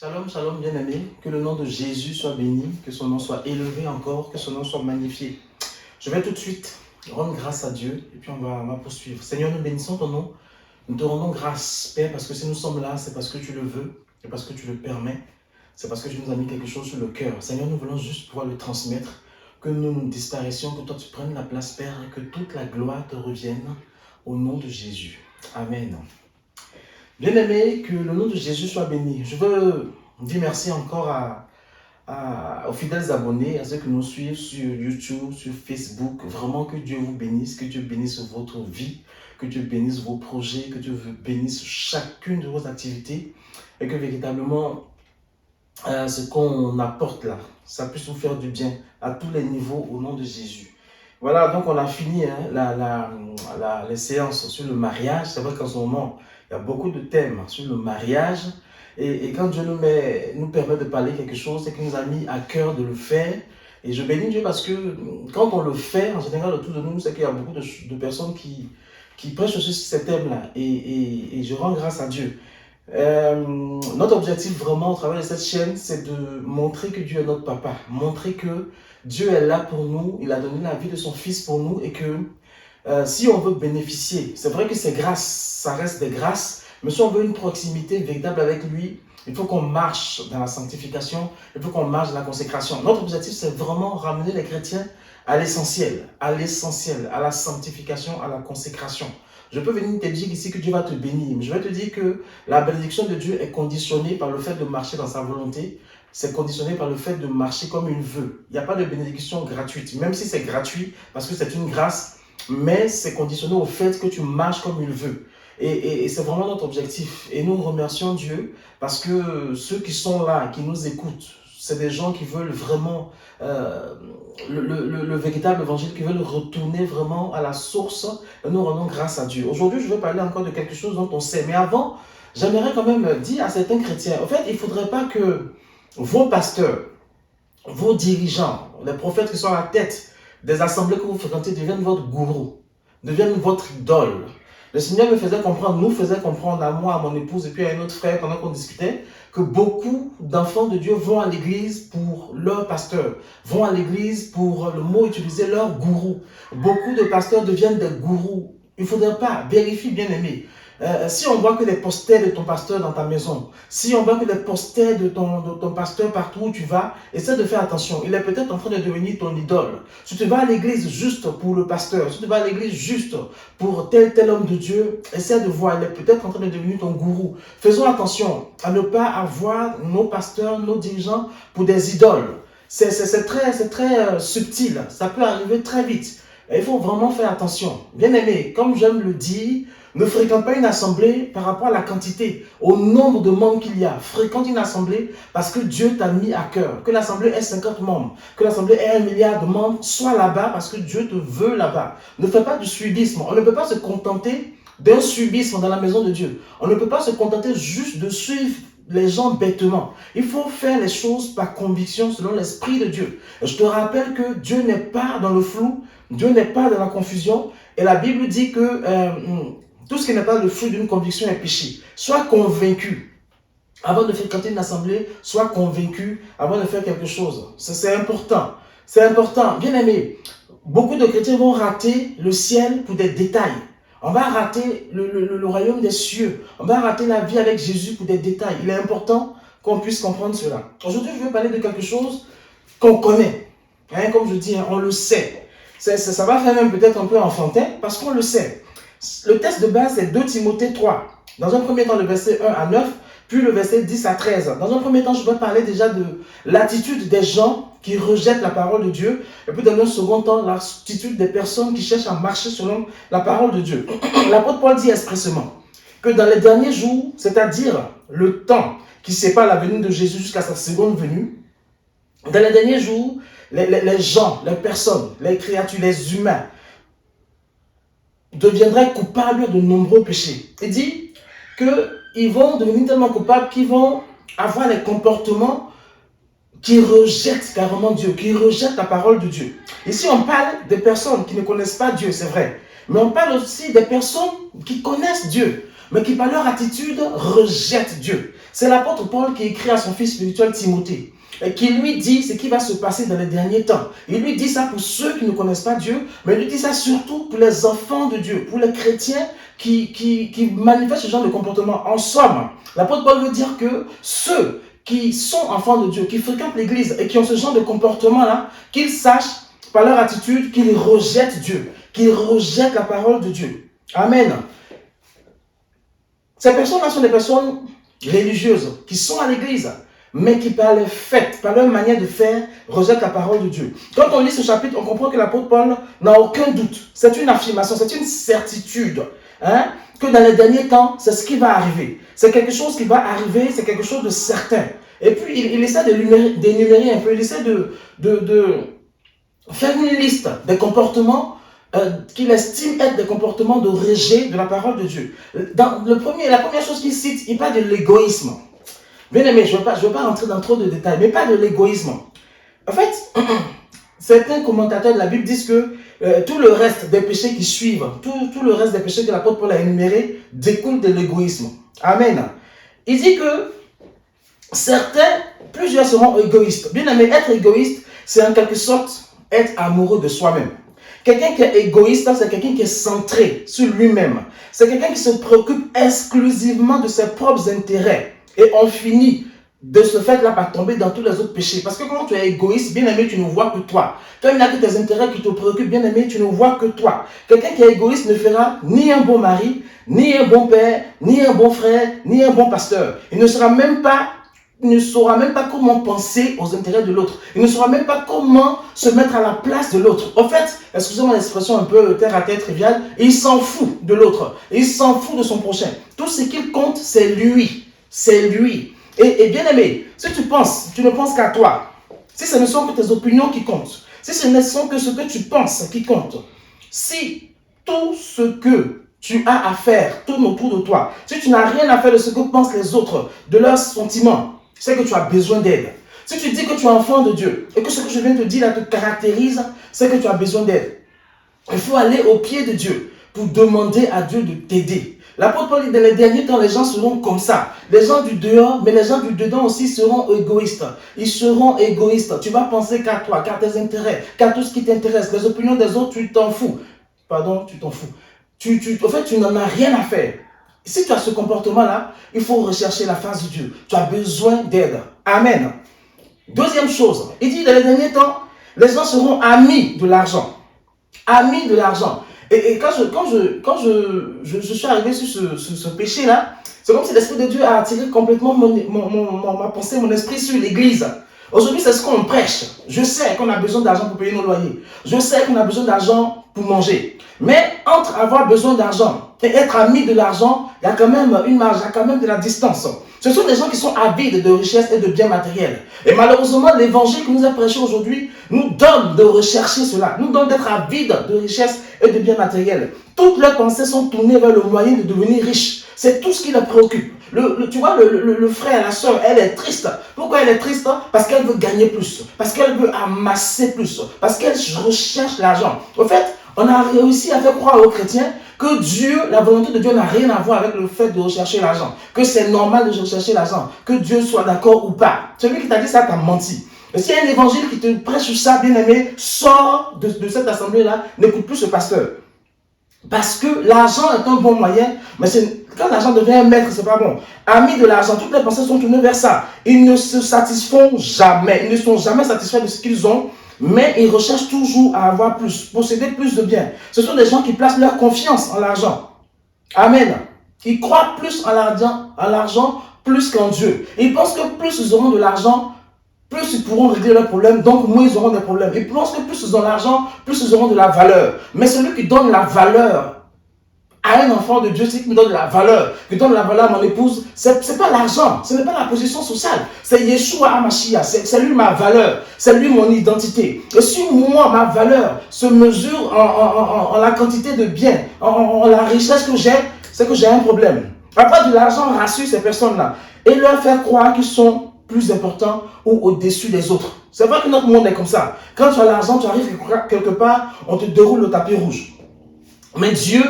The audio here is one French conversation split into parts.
Shalom, shalom, bien-aimés. Que le nom de Jésus soit béni, que son nom soit élevé encore, que son nom soit magnifié. Je vais tout de suite rendre grâce à Dieu et puis on va poursuivre. Seigneur, nous bénissons ton nom. Nous te rendons grâce, Père, parce que si nous sommes là, c'est parce que tu le veux et parce que tu le permets. C'est parce que tu nous as mis quelque chose sur le cœur. Seigneur, nous voulons juste pouvoir le transmettre, que nous nous disparaissions, que toi tu prennes la place, Père, et que toute la gloire te revienne au nom de Jésus. Amen. Bien-aimés, que le nom de Jésus soit béni. Je veux dire merci encore aux fidèles abonnés, à ceux qui nous suivent sur YouTube, sur Facebook. Vraiment que Dieu vous bénisse, que Dieu bénisse votre vie, que Dieu bénisse vos projets, que Dieu bénisse chacune de vos activités et que véritablement ce qu'on apporte là, ça puisse vous faire du bien à tous les niveaux au nom de Jésus. Voilà, donc on a fini les séances sur le mariage. C'est vrai qu'en ce moment, il y a beaucoup de thèmes sur le mariage. Et quand Dieu nous permet de parler quelque chose, c'est qu'il nous a mis à cœur de le faire. Et je bénis Dieu parce que quand on le fait, en général, autour de nous, c'est qu'il y a beaucoup de personnes qui prêchent sur ces thèmes-là. Et je rends grâce à Dieu. Notre objectif vraiment au travers de cette chaîne, c'est de montrer que Dieu est notre papa, montrer que Dieu est là pour nous, il a donné la vie de son fils pour nous et que si on veut bénéficier, c'est vrai que c'est grâce, ça reste des grâces, mais si on veut une proximité véritable avec lui, il faut qu'on marche dans la sanctification, il faut qu'on marche dans la consécration. Notre objectif, c'est vraiment ramener les chrétiens à l'essentiel, à la sanctification, à la consécration. Je peux venir te dire ici que Dieu va te bénir, mais je vais te dire que la bénédiction de Dieu est conditionnée par le fait de marcher dans sa volonté, c'est conditionné par le fait de marcher comme il veut. Il n'y a pas de bénédiction gratuite, même si c'est gratuit, parce que c'est une grâce, mais c'est conditionné au fait que tu marches comme il veut. Et c'est vraiment notre objectif. Et nous remercions Dieu parce que ceux qui sont là, qui nous écoutent, c'est des gens qui veulent vraiment le véritable évangile, qui veulent retourner vraiment à la source. Et nous rendons grâce à Dieu. Aujourd'hui, je vais parler encore de quelque chose dont on sait. Mais avant, j'aimerais quand même dire à certains chrétiens, en fait, il ne faudrait pas que vos pasteurs, vos dirigeants, les prophètes qui sont à la tête des assemblées que vous fréquentez deviennent votre gourou, deviennent votre idole. Le Seigneur me faisait comprendre, nous faisait comprendre à moi, à mon épouse et puis à un autre frère pendant qu'on discutait, que beaucoup d'enfants de Dieu vont à l'église pour leur pasteur, vont à l'église pour le mot utilisé, leur gourou. Beaucoup de pasteurs deviennent des gourous. Il ne faudrait pas, vérifie bien aimé. Si on voit que les posters de ton pasteur dans ta maison, si on voit que les posters de ton pasteur partout où tu vas, essaie de faire attention. Il est peut-être en train de devenir ton idole. Si tu vas à l'église juste pour le pasteur, si tu vas à l'église juste pour tel homme de Dieu, essaie de voir. Il est peut-être en train de devenir ton gourou. Faisons attention à ne pas avoir nos pasteurs, nos dirigeants pour des idoles. C'est très subtil. Ça peut arriver très vite. Et il faut vraiment faire attention. Bien aimé, comme j'aime le dire, ne fréquente pas une assemblée par rapport à la quantité, au nombre de membres qu'il y a. Fréquente une assemblée parce que Dieu t'a mis à cœur. Que l'assemblée ait 50 membres, que l'assemblée ait 1 milliard de membres, sois là-bas parce que Dieu te veut là-bas. Ne fais pas du suivisme. On ne peut pas se contenter d'un suivisme dans la maison de Dieu. On ne peut pas se contenter juste de suivre les gens bêtement. Il faut faire les choses par conviction selon l'Esprit de Dieu. Je te rappelle que Dieu n'est pas dans le flou, Dieu n'est pas dans la confusion. Et la Bible dit que tout ce qui n'est pas le fruit d'une conviction est péché. Sois convaincu. Avant de fréquenter une assemblée, sois convaincu avant de faire quelque chose. C'est important. C'est important. Bien aimé, beaucoup de chrétiens vont rater le ciel pour des détails. On va rater le royaume des cieux. On va rater la vie avec Jésus pour des détails. Il est important qu'on puisse comprendre cela. Aujourd'hui, je vais parler de quelque chose qu'on connaît. Hein, comme je dis, on le sait. Ça va faire même peut-être un peu enfantin parce qu'on le sait. Le texte de base, c'est 2 Timothée 3. Dans un premier temps, le verset 1 à 9, puis le verset 10 à 13. Dans un premier temps, je vais parler déjà de l'attitude des gens qui rejettent la parole de Dieu. Et puis dans un second temps, l'attitude des personnes qui cherchent à marcher selon la parole de Dieu. L'apôtre Paul dit expressément que dans les derniers jours, c'est-à-dire le temps qui sépare la venue de Jésus jusqu'à sa seconde venue, dans les derniers jours, les gens, les personnes, les créatures, les humains, deviendraient coupables de nombreux péchés. Il dit qu'ils vont devenir tellement coupables qu'ils vont avoir les comportements qui rejettent carrément Dieu, qui rejettent la parole de Dieu. Ici, on parle des personnes qui ne connaissent pas Dieu, c'est vrai. Mais on parle aussi des personnes qui connaissent Dieu, mais qui par leur attitude rejettent Dieu. C'est l'apôtre Paul qui écrit à son fils spirituel Timothée, et qui lui dit ce qui va se passer dans les derniers temps. Il lui dit ça pour ceux qui ne connaissent pas Dieu, mais il lui dit ça surtout pour les enfants de Dieu, pour les chrétiens qui manifestent ce genre de comportement. En somme, l'apôtre Paul veut dire que ceux qui sont enfants de Dieu, qui fréquentent l'église et qui ont ce genre de comportement-là, qu'ils sachent par leur attitude qu'ils rejettent Dieu, qu'ils rejettent la parole de Dieu. Amen. Ces personnes-là sont des personnes religieuses qui sont à l'église, mais qui par les faits, par leur manière de faire, rejettent la parole de Dieu. Quand on lit ce chapitre, on comprend que l'apôtre Paul n'a aucun doute. C'est une affirmation, c'est une certitude. Que dans les derniers temps, c'est ce qui va arriver. C'est quelque chose qui va arriver, c'est quelque chose de certain. Et puis, il essaie d'énumérer un peu, il essaie de faire une liste des comportements qu'il estime être des comportements de rejet de la parole de Dieu. Dans la première chose qu'il cite, il parle de l'égoïsme. Bien aimé, je ne veux pas rentrer dans trop de détails, mais pas de l'égoïsme. En fait, certains commentateurs de la Bible disent que tout le reste des péchés qui suivent, tout le reste des péchés que l'apôtre Paul a énumérés, découle de l'égoïsme. Amen. Il dit que plusieurs seront égoïstes. Bien aimé, être égoïste, c'est en quelque sorte être amoureux de soi-même. Quelqu'un qui est égoïste, c'est quelqu'un qui est centré sur lui-même. C'est quelqu'un qui se préoccupe exclusivement de ses propres intérêts. Et on finit de ce fait-là par tomber dans tous les autres péchés. Parce que quand tu es égoïste, bien aimé, tu ne vois que toi. Toi, il n'y a que tes intérêts qui te préoccupent, bien aimé, tu ne vois que toi. Quelqu'un qui est égoïste ne fera ni un bon mari, ni un bon père, ni un bon frère, ni un bon pasteur. Il ne saura même pas comment penser aux intérêts de l'autre. Il ne saura même pas comment se mettre à la place de l'autre. En fait, excusez-moi l'expression un peu terre à terre triviale, il s'en fout de l'autre. Il s'en fout de son prochain. Tout ce qu'il compte, c'est lui. C'est lui. Et bien aimé, si tu ne penses qu'à toi, si ce ne sont que tes opinions qui comptent, si ce ne sont que ce que tu penses qui compte, si tout ce que tu as à faire tourne autour de toi, si tu n'as rien à faire de ce que pensent les autres, de leurs sentiments, c'est que tu as besoin d'aide. Si tu dis que tu es enfant de Dieu et que ce que je viens de te dire là te caractérise, c'est que tu as besoin d'aide. Il faut aller au pied de Dieu pour demander à Dieu de t'aider. L'apôtre Paul dit, dans les derniers temps, les gens seront comme ça. Les gens du dehors, mais les gens du dedans aussi seront égoïstes. Ils seront égoïstes. Tu vas penser qu'à toi, qu'à tes intérêts, qu'à tout ce qui t'intéresse. Les opinions des autres, tu t'en fous. Pardon, tu t'en fous. En fait, tu n'en as rien à faire. Si tu as ce comportement-là, il faut rechercher la face de Dieu. Tu as besoin d'aide. Amen. Deuxième chose, il dit, dans les derniers temps, les gens seront amis de l'argent. Amis de l'argent. Et quand je suis arrivé sur ce péché-là, c'est comme si l'Esprit de Dieu a attiré complètement ma pensée, mon esprit sur l'Église. Aujourd'hui, c'est ce qu'on prêche. Je sais qu'on a besoin d'argent pour payer nos loyers. Je sais qu'on a besoin d'argent pour manger. Mais entre avoir besoin d'argent et être ami de l'argent, il y a quand même une marge, il y a quand même de la distance. Ce sont des gens qui sont avides de richesses et de biens matériels. Et malheureusement, l'évangile que nous a prêché aujourd'hui nous donne de rechercher cela, nous donne d'être avides de richesses et de biens matériels. Toutes leurs pensées sont tournées vers le moyen de devenir riche. C'est tout ce qui les préoccupe. Tu vois, le frère, la soeur, elle est triste. Pourquoi elle est triste? Parce qu'elle veut gagner plus, parce qu'elle veut amasser plus, parce qu'elle recherche l'argent. En fait, on a réussi à faire croire aux chrétiens que Dieu, la volonté de Dieu n'a rien à voir avec le fait de rechercher l'argent, que c'est normal de rechercher l'argent, que Dieu soit d'accord ou pas. Celui qui t'a dit ça t'a menti. Et s'il y a un évangile qui te prêche ça, bien aimé, sors de cette assemblée-là, n'écoute plus ce pasteur. Parce que l'argent est un bon moyen, mais quand l'argent devient un maître, c'est pas bon. Amis de l'argent, toutes les pensées sont tournées vers ça. Ils ne se satisfont jamais, ils ne sont jamais satisfaits de ce qu'ils ont, mais ils recherchent toujours à avoir plus, posséder plus de biens. Ce sont des gens qui placent leur confiance en l'argent. Amen. Ils croient plus en l'argent plus qu'en Dieu. Ils pensent que plus ils auront de l'argent, plus ils pourront régler leurs problèmes, donc moins ils auront des problèmes. Ils pensent que plus ils ont l'argent, plus ils auront de la valeur. Mais celui qui donne la valeur à un enfant de Dieu, c'est qui me donne de la valeur, qui donne la valeur à mon épouse, c'est pas l'argent, ce n'est pas la position sociale, c'est Yeshua HaMashiach, c'est lui ma valeur, c'est lui mon identité. Et si moi, ma valeur se mesure en la quantité de biens, en la richesse que j'ai, c'est que j'ai un problème. Après, de l'argent rassure ces personnes-là et leur faire croire qu'ils sont plus importants ou au-dessus des autres. C'est vrai que notre monde est comme ça. Quand tu as l'argent, tu arrives quelque part, on te déroule le tapis rouge. Mais Dieu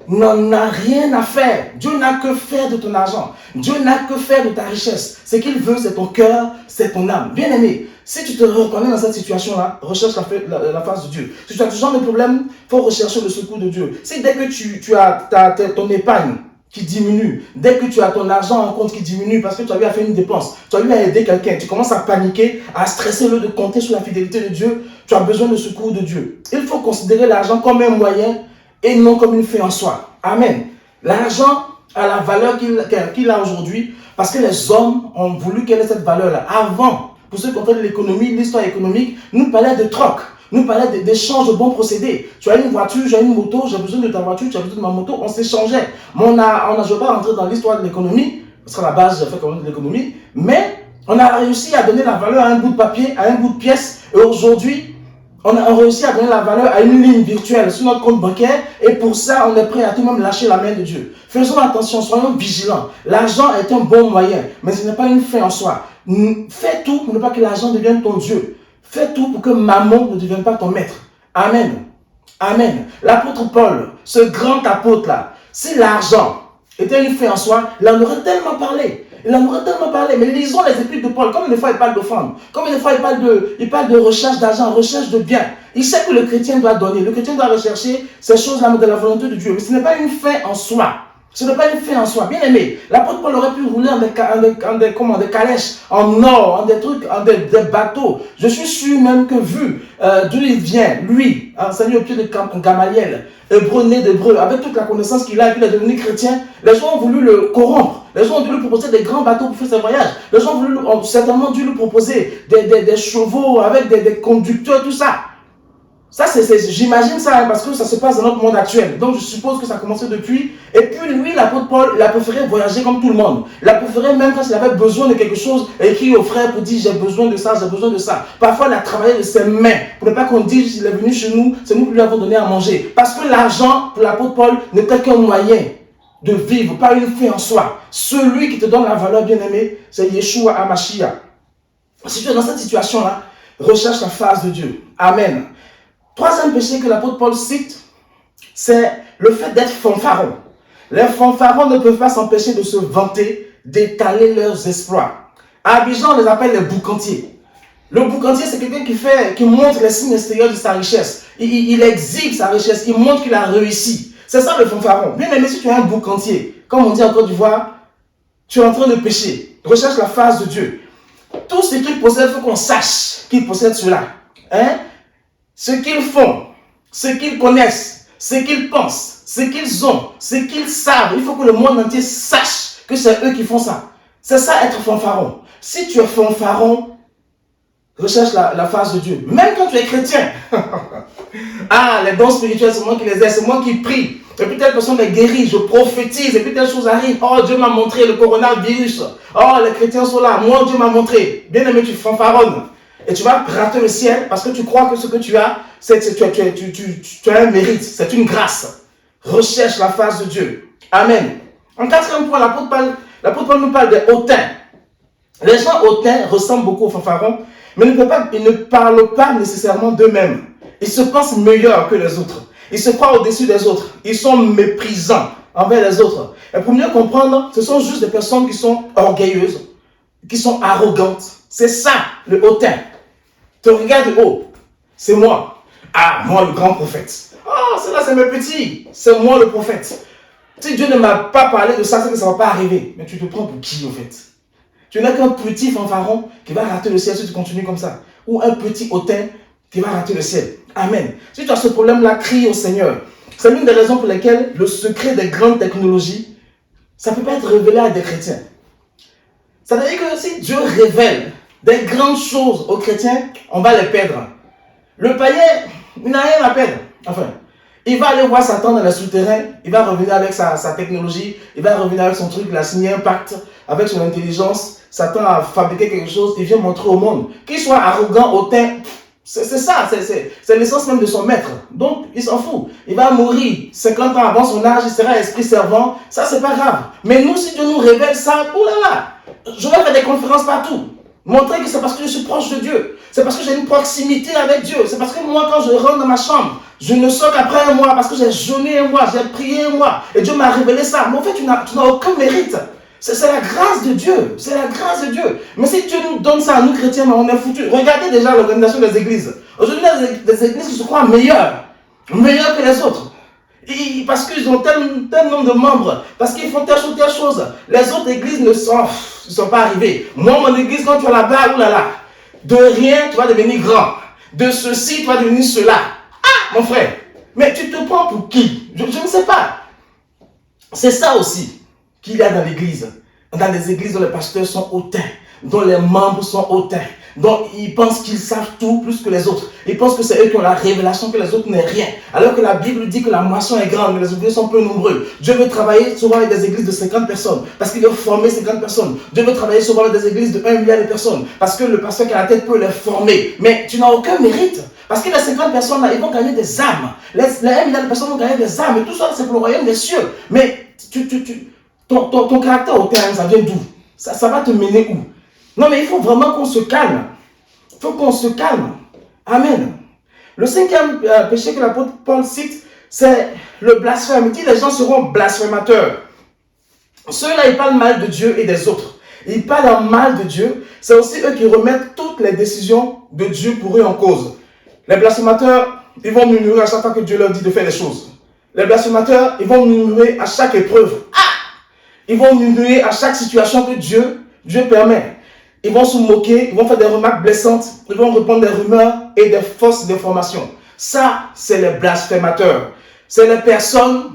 n'en a rien à faire. Dieu n'a que faire de ton argent. Dieu n'a que faire de ta richesse. Ce qu'il veut, c'est ton cœur, c'est ton âme. Bien aimé, si tu te reconnais dans cette situation-là, recherche la face de Dieu. Si tu as toujours des problèmes, il faut rechercher le secours de Dieu. Si dès que tu as ton épargne qui diminue, dès que tu as ton argent en compte qui diminue parce que tu as eu à faire une dépense, tu as eu à aider quelqu'un, tu commences à paniquer, à stresser au lieu de compter sur la fidélité de Dieu, tu as besoin de secours de Dieu. Il faut considérer l'argent comme un moyen et non comme une fin en soi. Amen. L'argent a la valeur qu'il a aujourd'hui parce que les hommes ont voulu qu'elle ait cette valeur-là. Avant, pour ceux qui ont fait de l'économie, l'histoire économique, nous parlait de troc, nous parlait d'échange de bons procédés. Tu as une voiture, j'ai une moto, j'ai besoin de ta voiture, tu as besoin de ma moto, on s'échangeait. Mais je ne vais pas rentrer dans l'histoire de l'économie, parce qu'à la base, j'ai fait quand même de l'économie, mais on a réussi à donner la valeur à un bout de papier, à un bout de pièce, et aujourd'hui, on a réussi à donner la valeur à une ligne virtuelle sur notre compte bancaire et pour ça, on est prêt à tout de même lâcher la main de Dieu. Faisons attention, soyons vigilants. L'argent est un bon moyen, mais ce n'est pas une fin en soi. Fais tout pour ne pas que l'argent devienne ton Dieu. Fais tout pour que maman ne devienne pas ton maître. Amen. Amen. L'apôtre Paul, ce grand apôtre-là, si l'argent était une fin en soi, il en aurait tellement parlé. Il en aurait tellement parlé, mais lisons les épîtres de Paul. Comme des fois il parle de femmes, comme des fois il parle de recherche d'argent, recherche de biens. Il sait que le chrétien doit donner, le chrétien doit rechercher ces choses-là de la volonté de Dieu. Mais ce n'est pas une fin en soi. Ce n'est pas une fin en soi. Bien aimé, l'apôtre Paul aurait pu rouler en des calèches, en or, en des trucs, en des bateaux. Je suis sûr même que vu d'où il vient, lui, enseigné au pied de Gamaliel, hébreu né d'hébreu, avec toute la connaissance qu'il a et qu'il est devenu chrétien, les gens ont voulu le corrompre. Les gens ont dû lui proposer des grands bateaux pour faire ses voyages. Les gens ont certainement dû lui proposer des chevaux avec des conducteurs, tout ça. Ça, j'imagine ça, parce que ça se passe dans notre monde actuel. Donc, je suppose que ça a commencé depuis. Et puis, lui, l'apôtre Paul, il a préféré voyager comme tout le monde. Il a préféré, même quand il avait besoin de quelque chose, écrire aux frères pour dire, j'ai besoin de ça, j'ai besoin de ça. Parfois, il a travaillé de ses mains. Pour ne pas qu'on dise, il est venu chez nous, c'est nous qui lui avons donné à manger. Parce que l'argent, pour l'apôtre Paul, n'était qu'un moyen de vivre, pas une fin en soi. Celui qui te donne la valeur, bien aimé, c'est Yeshua HaMashiach. Si tu es dans cette situation-là, recherche la face de Dieu. Amen. Troisième péché que l'apôtre Paul cite, c'est le fait d'être fanfaron. Les fanfarons ne peuvent pas s'empêcher de se vanter, d'étaler leurs exploits. À Abidjan, on les appelle les boucantiers. Le boucantier, c'est quelqu'un qui montre les signes extérieurs de sa richesse. Il exhibe sa richesse, il montre qu'il a réussi. C'est ça le fanfaron. Bien aimé, si tu es un boucantier, comme on dit en Côte d'Ivoire, tu es en train de pécher. Recherche la face de Dieu. Tout ce qu'il possède, il faut qu'on sache qu'il possède cela. Ce qu'ils font, ce qu'ils connaissent, ce qu'ils pensent, ce qu'ils ont, ce qu'ils savent. Il faut que le monde entier sache que c'est eux qui font ça. C'est ça être fanfaron. Si tu es fanfaron, recherche la face de Dieu. Même quand tu es chrétien. Les dons spirituels, c'est moi qui les ai, c'est moi qui prie. Et puis telle personne est guérie, je prophétise, et puis telle chose arrive. Oh, Dieu m'a montré le coronavirus. Oh, les chrétiens sont là. Moi, Dieu m'a montré. Bien aimé, tu fanfaronnes. Et tu vas rater le ciel parce que tu crois que ce que tu as, tu as un mérite, c'est une grâce. Recherche la face de Dieu. Amen. En quatrième point, l'apôtre Paul nous parle des hautains. Les gens hautains ressemblent beaucoup aux fanfarons, mais ils ne parlent pas nécessairement d'eux-mêmes. Ils se pensent meilleurs que les autres. Ils se croient au-dessus des autres. Ils sont méprisants envers les autres. Et pour mieux comprendre, ce sont juste des personnes qui sont orgueilleuses, qui sont arrogantes. C'est ça, le hautain. Tu regardes de haut. C'est moi. Ah, moi le grand prophète. Ah, cela c'est mes petits. C'est moi le prophète. Si Dieu ne m'a pas parlé de ça, c'est que ça ne va pas arriver. Mais tu te prends pour qui, au fait? Tu n'es qu'un petit fanfaron qui va rater le ciel si tu continues comme ça. Ou un petit hautain qui va rater le ciel. Amen. Si tu as ce problème-là, crie au Seigneur. C'est l'une des raisons pour lesquelles le secret des grandes technologies, ça ne peut pas être révélé à des chrétiens. Ça veut dire que si Dieu révèle des grandes choses aux chrétiens, on va les perdre. Le païen, il n'a rien à perdre. Enfin, il va aller voir Satan dans le souterrain, il va revenir avec sa technologie, il va revenir avec son truc, il a signé un pacte avec son intelligence. Satan a fabriqué quelque chose, il vient montrer au monde. Qu'il soit arrogant, hautain, c'est ça, c'est l'essence même de son maître. Donc, il s'en fout. Il va mourir 50 ans avant son âge, il sera esprit servant. Ça, c'est pas grave. Mais nous, si Dieu nous révèle ça, oulala, je vais faire des conférences partout. Montrer que c'est parce que je suis proche de Dieu. C'est parce que j'ai une proximité avec Dieu. C'est parce que moi, quand je rentre dans ma chambre, Je ne sors qu'après un mois parce que j'ai jeûné un mois, j'ai prié un mois. Et Dieu m'a révélé ça. Mais en fait, tu n'as aucun mérite. C'est la grâce de Dieu. C'est la grâce de Dieu. Mais si Dieu nous donne ça à nous chrétiens, on est foutus. Regardez déjà l'organisation des églises. Aujourd'hui, les églises qui se croient meilleures que les autres. Parce qu'ils ont tel nombre de membres, parce qu'ils font telle chose. Les autres églises ne sont pas arrivées. Moi, mon église, quand tu es là-bas, oulala, de rien, tu vas devenir grand. De ceci, tu vas devenir cela. Ah, mon frère, mais tu te prends pour qui? Je ne sais pas. C'est ça aussi qu'il y a dans l'église. Dans les églises dont les pasteurs sont hautains, dont les membres sont hautains, dont ils pensent qu'ils savent tout plus que les autres. Ils pensent que c'est eux qui ont la révélation, que les autres n'ont rien. Alors que la Bible dit que la moisson est grande, mais les ouvriers sont peu nombreux. Dieu veut travailler souvent avec des églises de 50 personnes, parce qu'il veut former 50 personnes. Dieu veut travailler souvent avec des églises de 1 milliard de personnes, parce que le pasteur qui a la tête peut les former. Mais tu n'as aucun mérite. Parce que les 50 personnes là, ils vont gagner des âmes. Les 1 milliard de personnes vont gagner des âmes. Et tout ça, c'est pour le royaume des cieux. Mais ton caractère hautain, ça vient d'où? Ça va te mener où? Non, mais il faut vraiment qu'on se calme. Il faut qu'on se calme. Amen. Le 5e péché que l'apôtre Paul cite, c'est le blasphème. Il dit les gens seront blasphémateurs. Ceux-là, ils parlent mal de Dieu et des autres. Ils parlent en mal de Dieu. C'est aussi eux qui remettent toutes les décisions de Dieu pour eux en cause. Les blasphémateurs, ils vont murmurer à chaque fois que Dieu leur dit de faire des choses. Les blasphémateurs, ils vont murmurer à chaque épreuve. Ils vont murmurer à chaque situation que Dieu permet. Ils vont se moquer, ils vont faire des remarques blessantes, ils vont répondre des rumeurs et des fausses informations. Ça, c'est les blasphémateurs. C'est les personnes,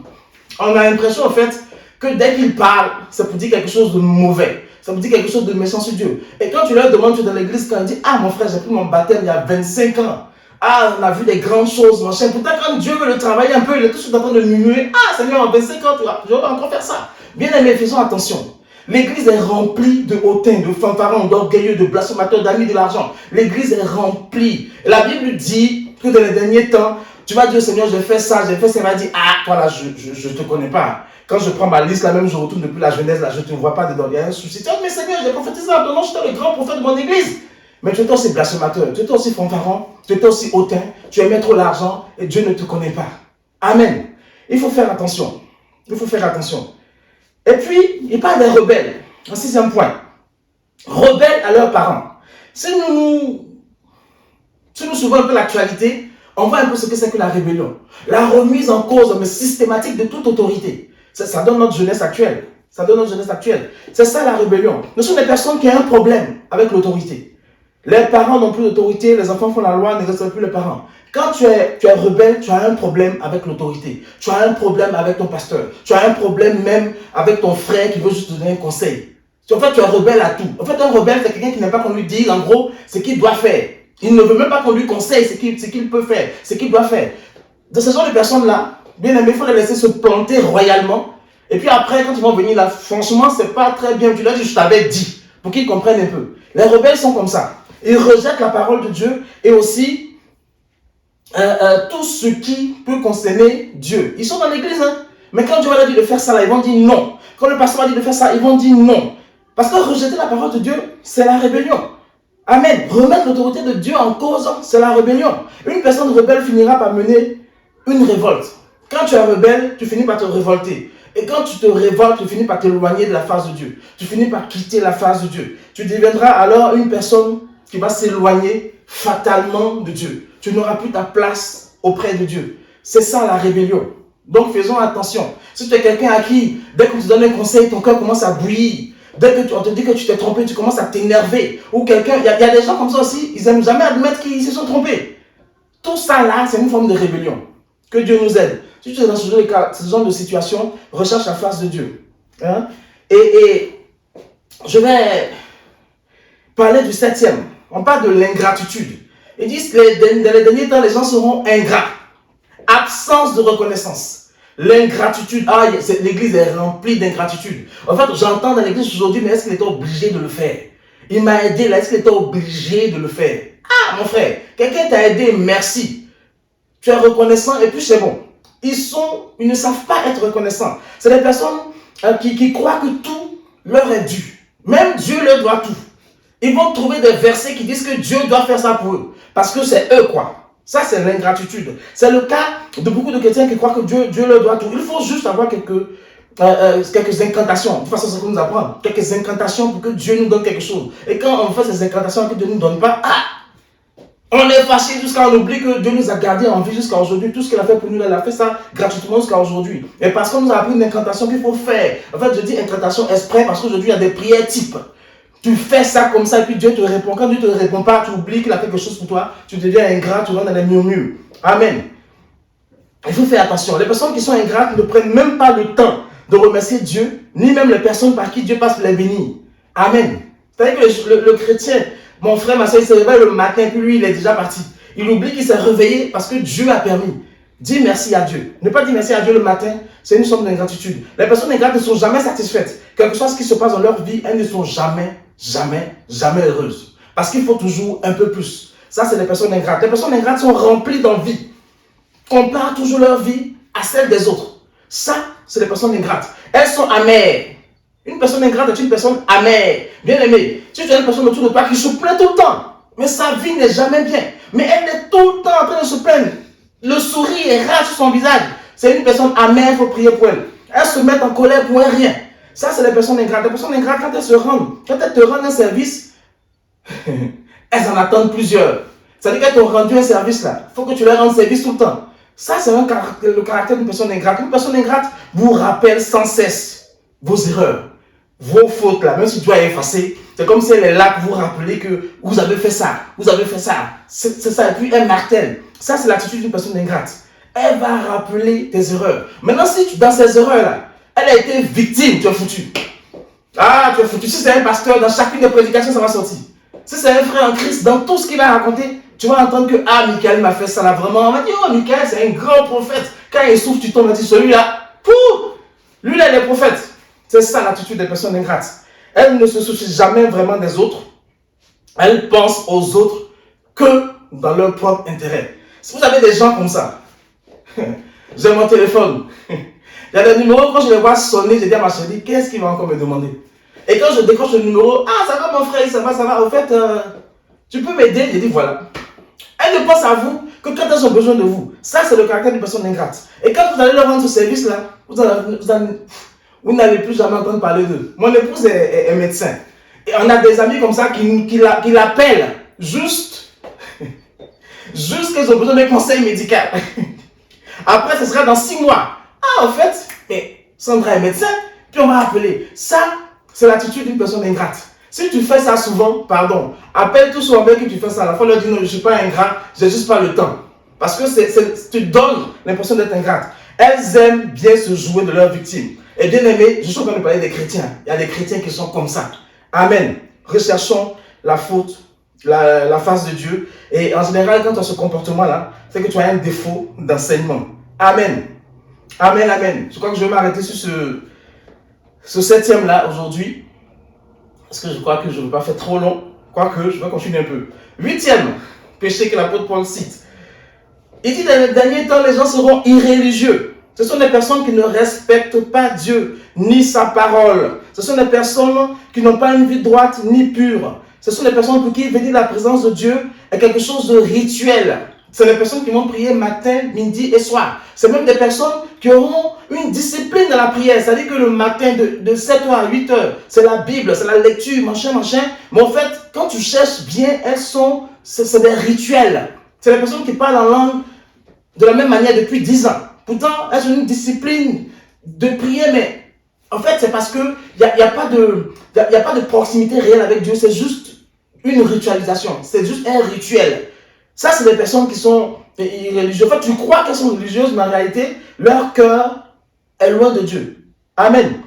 on a l'impression en fait, que dès qu'ils parlent, ça pour dire quelque chose de mauvais. Ça veut dire quelque chose de méchant sur Dieu. Et quand tu leur demandes, tu es dans l'église, quand ils disent, ah mon frère, j'ai pris mon baptême il y a 25 ans. Ah, on a vu des grandes choses, machin. Pourtant, quand Dieu veut le travailler un peu, il est tout de suite en train de murmurer. Ah, Seigneur, en 25 ans, je vais encore faire ça. Bien aimé, faisons attention. L'église est remplie de hautains, de fanfarons, d'orgueilleux, de blasphémateurs, d'amis de l'argent. L'église est remplie. Et la Bible dit que dans les derniers temps, tu vas dire, Seigneur, j'ai fait ça, j'ai fait ça. Il va dire, ah, toi là, je ne te connais pas. Quand je prends ma liste, là même, je retourne depuis la Genèse, là, je ne te vois pas dedans. Il y a un souci. Tu dis, mais Seigneur, j'ai prophétisé en ton nom, j'étais le grand prophète de mon église. Mais tu étais aussi blasphémateur, tu étais aussi fanfaron, tu étais aussi hautain, tu aimais trop l'argent et Dieu ne te connaît pas. Amen. Il faut faire attention. Il faut faire attention. Et puis, il parle des rebelles. Un 6e point. Rebelles à leurs parents. Si nous suivons un peu l'actualité, on voit un peu ce que c'est que la rébellion. La remise en cause, mais systématique de toute autorité. Ça donne notre jeunesse actuelle. Ça donne notre jeunesse actuelle. C'est ça la rébellion. Nous sommes des personnes qui ont un problème avec l'autorité. Les parents n'ont plus d'autorité, les enfants font la loi, ne respectent plus les parents. Quand tu es rebelle, tu as un problème avec l'autorité. Tu as un problème avec ton pasteur. Tu as un problème même avec ton frère qui veut juste te donner un conseil. En fait, tu es rebelle à tout. En fait, un rebelle, c'est quelqu'un qui n'aime pas qu'on lui dise, en gros, ce qu'il doit faire. Il ne veut même pas qu'on lui conseille ce qu'il peut faire, ce qu'il doit faire. De ce genre de personnes-là, bien aimé, il faut les laisser se planter royalement. Et puis après, quand ils vont venir là, franchement, c'est pas très bien. Tu leur dis, je t'avais dit, pour qu'ils comprennent un peu. Les rebelles sont comme ça. Ils rejettent la parole de Dieu et aussi tout ce qui peut concerner Dieu. Ils sont dans l'église, hein? Mais quand Dieu va leur dire de faire ça, là, ils vont dire non. Quand le pasteur va dire de faire ça, ils vont dire non. Parce que rejeter la parole de Dieu, c'est la rébellion. Amen. Remettre l'autorité de Dieu en cause, c'est la rébellion. Une personne rebelle finira par mener une révolte. Quand tu es rebelle, tu finis par te révolter. Et quand tu te révoltes, tu finis par t'éloigner de la face de Dieu. Tu finis par quitter la face de Dieu. Tu deviendras alors une personne qui va s'éloigner fatalement de Dieu. Tu n'auras plus ta place auprès de Dieu. C'est ça la rébellion. Donc faisons attention. Si tu es quelqu'un à qui, dès qu'on te donne un conseil, ton cœur commence à bouillir. Dès qu'on te dit que tu t'es trompé, tu commences à t'énerver. Ou quelqu'un, il y a des gens comme ça aussi, ils n'aiment jamais admettre qu'ils se sont trompés. Tout ça là, c'est une forme de rébellion. Que Dieu nous aide. Si tu es dans ce genre de situation, recherche la face de Dieu. Hein? Et je vais parler du 7e. On parle de l'ingratitude. Ils disent que dans les derniers temps, les gens seront ingrats. Absence de reconnaissance. L'ingratitude. Ah, l'église est remplie d'ingratitude. En fait, j'entends dans l'église aujourd'hui, mais est-ce qu'il était obligé de le faire? Il m'a aidé là, est-ce qu'il était obligé de le faire? Ah, mon frère, quelqu'un t'a aidé, merci. Tu es reconnaissant et puis c'est bon. Ils ne savent pas être reconnaissants. C'est des personnes qui croient que tout leur est dû. Même Dieu leur doit tout. Ils vont trouver des versets qui disent que Dieu doit faire ça pour eux. Parce que c'est eux quoi. Ça, c'est l'ingratitude. C'est le cas de beaucoup de chrétiens qui croient que Dieu leur doit tout. Il faut juste avoir quelques incantations. De toute façon, c'est ce qu'on nous apprend. Quelques incantations pour que Dieu nous donne quelque chose. Et quand on fait ces incantations que Dieu ne nous donne pas, on est fâché jusqu'à on oublie que Dieu nous a gardé en vie jusqu'à aujourd'hui. Tout ce qu'il a fait pour nous, il a fait ça gratuitement jusqu'à aujourd'hui. Et parce qu'on nous a appris une incantation qu'il faut faire. En fait, je dis incantation exprès parce qu'aujourd'hui, il y a des prières types. Tu fais ça comme ça et puis Dieu te répond. Quand Dieu ne te répond pas, tu oublies qu'il a fait quelque chose pour toi. Tu deviens ingrat, tu rentres dans les murmures. Amen. Il faut faire attention. Les personnes qui sont ingrates ne prennent même pas le temps de remercier Dieu, ni même les personnes par qui Dieu passe pour les bénir. Amen. C'est-à-dire que le chrétien, mon frère, ma soeur, il se réveille le matin, puis lui, il est déjà parti. Il oublie qu'il s'est réveillé parce que Dieu a permis. Dis merci à Dieu. Ne pas dire merci à Dieu le matin, c'est une somme d'ingratitude. Les personnes ingrates ne sont jamais satisfaites. Quel que soit ce qui se passe dans leur vie, elles ne sont jamais heureuses. Parce qu'il faut toujours un peu plus. Ça, c'est les personnes ingrates. Les personnes ingrates sont remplies d'envie. Comparent toujours leur vie à celle des autres. Ça, c'est les personnes ingrates. Elles sont amères. Une personne ingrate est une personne amère. Bien aimée. Si tu as une personne autour de toi qui se plaint tout le temps, mais sa vie n'est jamais bien, mais elle est tout le temps en train de se plaindre, le sourire est rare sur son visage, c'est une personne amère, il faut prier pour elle. Elles se mettent en colère pour un rien. Ça, c'est les personnes ingrates. Les personnes ingrates, quand elles te rendent un service, elles en attendent plusieurs. C'est-à-dire qu'elles t'ont rendu un service là. Il faut que tu leur rendes service tout le temps. Ça, c'est le caractère d'une personne ingrate. Une personne ingrate vous rappelle sans cesse vos erreurs, vos fautes là, même si tu dois effacer. C'est comme si elle est là pour vous rappeler que vous avez fait ça, vous avez fait ça. C'est ça. Et puis elle martèle. Ça, c'est l'attitude d'une personne ingrate. Elle va rappeler tes erreurs. Maintenant, si dans ces erreurs là, elle a été victime, tu es foutu. Ah, tu es foutu. Si c'est un pasteur, dans chacune des prédications, ça va sortir. Si c'est un frère en Christ, dans tout ce qu'il va raconter, tu vas entendre que Michael m'a fait ça là vraiment. On va dire, Michael, c'est un grand prophète. Quand il souffre, tu tombes, on dit, celui-là, lui là, il est prophète. C'est ça l'attitude des personnes ingrates. Elles ne se soucient jamais vraiment des autres. Elles pensent aux autres que dans leur propre intérêt. Si vous avez des gens comme ça, j'ai mon téléphone. Il y a des numéros, quand je les vois sonner, je dis à ma chérie, qu'est-ce qu'il va encore me demander? Et quand je décroche le numéro, ça va mon frère, ça va. Au fait, tu peux m'aider? Je dis voilà. Elles ne pensent à vous que quand elles ont besoin de vous. Ça, c'est le caractère d'une personne ingrate. Et quand vous allez leur rendre ce service-là, vous n'allez plus jamais entendre parler d'eux. Mon épouse est médecin. Et on a des amis comme ça qui l'appellent juste qu'ils ont besoin d'un conseil médical. Après, ce sera dans 6 mois. En fait, mais Sandra est médecin, puis on va appeler. Ça, c'est l'attitude d'une personne ingrate. Si tu fais ça souvent, appelle tous souvent que tu fais ça. À la fois, leur dis non, je ne suis pas ingrat, je n'ai juste pas le temps. Parce que tu donnes l'impression d'être ingrate. Elles aiment bien se jouer de leurs victimes. Et bien aimé, je suis en train de parler des chrétiens. Il y a des chrétiens qui sont comme ça. Amen. Recherchons la faute, la face de Dieu. Et en général, quand tu as ce comportement-là, c'est que tu as un défaut d'enseignement. Amen. Amen, amen. Je crois que je vais m'arrêter sur ce 7e-là aujourd'hui. Parce que je crois que je ne veux pas faire trop long. Quoique, je vais continuer un peu. 8e péché que l'apôtre Paul cite. Il dit dans les derniers temps, les gens seront irréligieux. Ce sont des personnes qui ne respectent pas Dieu, ni sa parole. Ce sont des personnes qui n'ont pas une vie droite ni pure. Ce sont des personnes pour qui venir la présence de Dieu est quelque chose de rituel. C'est des personnes qui vont prier matin, midi et soir. C'est même des personnes qui auront une discipline dans la prière. C'est-à-dire que le matin, de 7h à 8h, c'est la Bible, c'est la lecture, machin. Mais en fait, quand tu cherches bien, c'est des rituels. C'est des personnes qui parlent en langue de la même manière depuis 10 ans. Pourtant, elles ont une discipline de prier, mais en fait, c'est parce qu'il n'y a pas de proximité réelle avec Dieu. C'est juste une ritualisation. C'est juste un rituel. Ça, c'est des personnes qui sont irréligieuses. En fait, tu crois qu'elles sont religieuses, mais en réalité, leur cœur est loin de Dieu. Amen.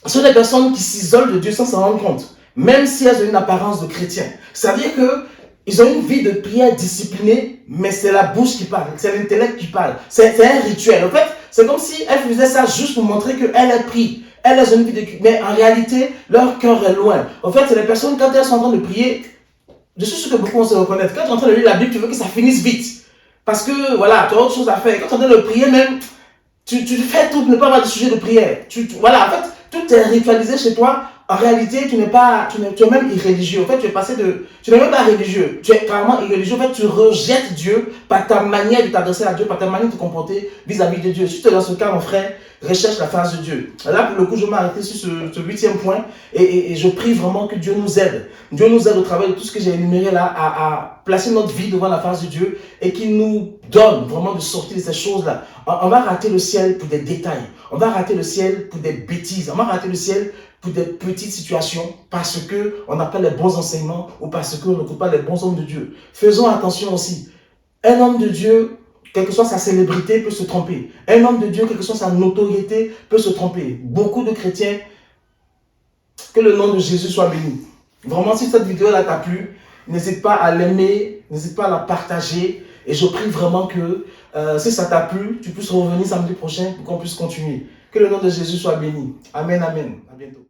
Ce sont des personnes qui s'isolent de Dieu sans s'en rendre compte, même si elles ont une apparence de chrétien. C'est-à-dire qu'ils ont une vie de prière disciplinée, mais c'est la bouche qui parle, c'est l'intellect qui parle. C'est un rituel. En fait, c'est comme si elles faisaient ça juste pour montrer qu'elles est prie. Elles ont une vie de... Mais en réalité, leur cœur est loin. En fait, c'est les personnes, quand elles sont en train de prier, je suis sûr que beaucoup vont se reconnaître. Quand tu es en train de lire la Bible, tu veux que ça finisse vite. Parce que, voilà, tu as autre chose à faire. Quand tu es en train de prier, même, tu fais tout pour ne pas avoir de sujet de prière. Voilà, en fait, tout est ritualisé chez toi en réalité, tu es même irréligieux. En fait, tu n'es même pas religieux. Tu es carrément irréligieux. En fait, tu rejettes Dieu par ta manière de t'adresser à Dieu, par ta manière de te comporter vis-à-vis de Dieu. Si tu es dans ce cas, mon frère, recherche la face de Dieu. Là, pour le coup, je vais m'arrêter sur ce 8e point et je prie vraiment que Dieu nous aide. Dieu nous aide au travers de tout ce que j'ai énuméré là à placer notre vie devant la face de Dieu et qu'il nous donne vraiment de sortir de ces choses-là. On va rater le ciel pour des détails. On va rater le ciel pour des bêtises. On va rater le ciel pour des petites situations parce qu'on n'a pas les bons enseignements ou parce qu'on ne trouve pas les bons hommes de Dieu. Faisons attention aussi. Un homme de Dieu, quelle que soit sa célébrité, peut se tromper. Un homme de Dieu, quelle que soit sa notoriété, peut se tromper. Beaucoup de chrétiens, que le nom de Jésus soit béni. Vraiment, si cette vidéo-là t'a plu, n'hésite pas à l'aimer, n'hésite pas à la partager. Et je prie vraiment que si ça t'a plu, tu puisses revenir samedi prochain pour qu'on puisse continuer. Que le nom de Jésus soit béni. Amen, amen. À bientôt.